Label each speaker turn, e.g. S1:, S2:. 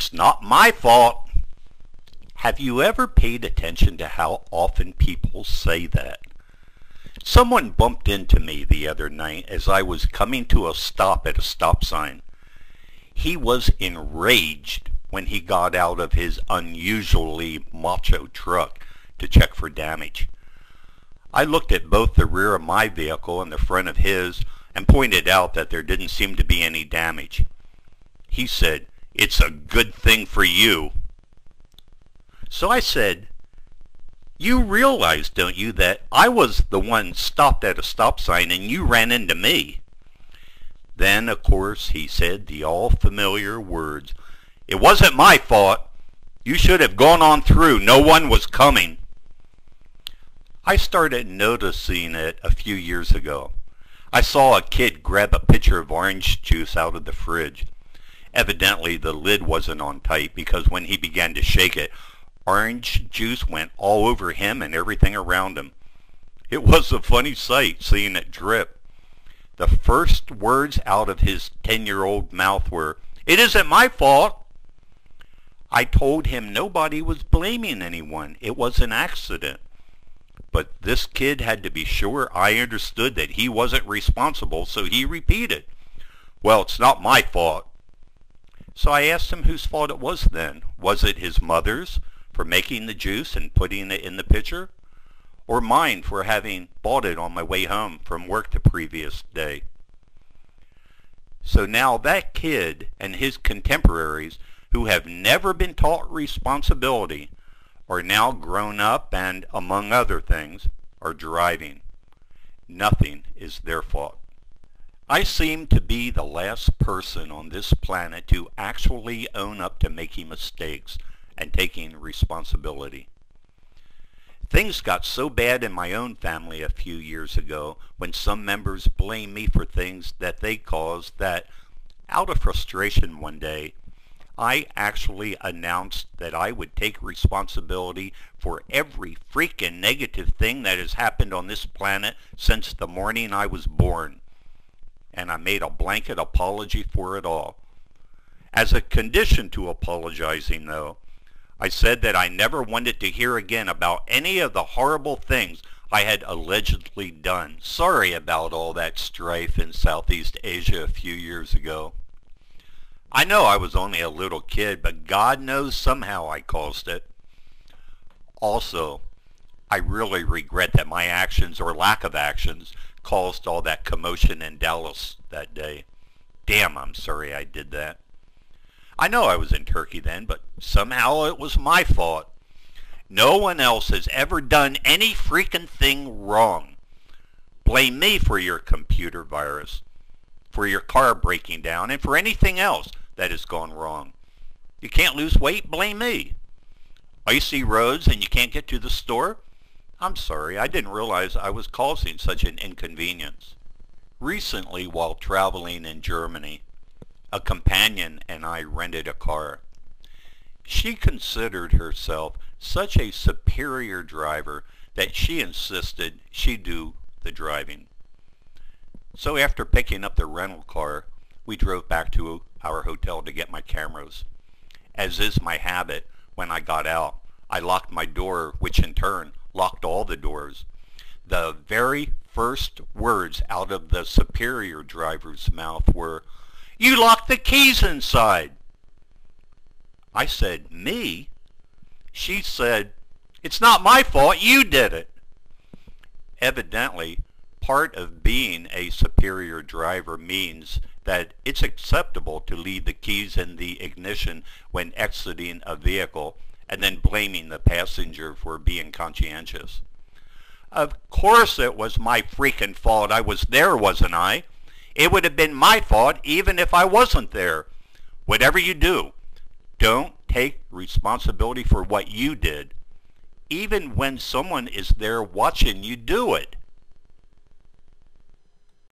S1: It's not my fault. Have you ever paid attention to how often people say that? Someone bumped into me the other night as I was coming to a stop at a stop sign. He was enraged when he got out of his unusually macho truck to check for damage. I looked at both the rear of my vehicle and the front of his and pointed out that there didn't seem to be any damage. He said, "It's a good thing for you." So I said, "You realize, don't you, that I was the one stopped at a stop sign and you ran into me?" Then, of course, he said the all-familiar words, "It wasn't my fault. You should have gone on through. No one was coming." I started noticing it a few years ago. I saw a kid grab a pitcher of orange juice out of the fridge. Evidently, the lid wasn't on tight because when he began to shake it, orange juice went all over him and everything around him. It was a funny sight seeing it drip. The first words out of his 10-year-old mouth were, "It isn't my fault." I told him nobody was blaming anyone. It was an accident. But this kid had to be sure I understood that he wasn't responsible, so he repeated, "Well, it's not my fault." So I asked him whose fault it was then. Was it his mother's for making the juice and putting it in the pitcher? Or mine for having bought it on my way home from work the previous day? So now that kid and his contemporaries who have never been taught responsibility are now grown up and, among other things, are driving. Nothing is their fault. I seem to be the last person on this planet to actually own up to making mistakes and taking responsibility. Things got so bad in my own family a few years ago when some members blamed me for things that they caused that, out of frustration one day, I actually announced that I would take responsibility for every freaking negative thing that has happened on this planet since the morning I was born. And I made a blanket apology for it all. As a condition to apologizing, though, I said that I never wanted to hear again about any of the horrible things I had allegedly done. Sorry about all that strife in Southeast Asia a few years ago. I know I was only a little kid, but God knows somehow I caused it. Also, I really regret that my actions or lack of actions caused all that commotion in Dallas that day. Damn, I'm sorry I did that. I know I was in Turkey then, but somehow it was my fault. No one else has ever done any freaking thing wrong. Blame me for your computer virus, for your car breaking down, and for anything else that has gone wrong. You can't lose weight? Blame me. Icy roads and you can't get to the store? I'm sorry, I didn't realize I was causing such an inconvenience. Recently, while traveling in Germany, a companion and I rented a car. She considered herself such a superior driver that she insisted she do the driving. So after picking up the rental car, we drove back to our hotel to get my cameras. As is my habit, when I got out, I locked my door, which in turn locked all the doors. The very first words out of the superior driver's mouth were, "You locked the keys inside." I said, "Me?" She said, "It's not my fault, you did it." Evidently, part of being a superior driver means that it's acceptable to leave the keys in the ignition when exiting a vehicle and then blaming the passenger for being conscientious. Of course it was my freaking fault. I was there, wasn't I? It would have been my fault even if I wasn't there. Whatever you do, don't take responsibility for what you did, even when someone is there watching you do it.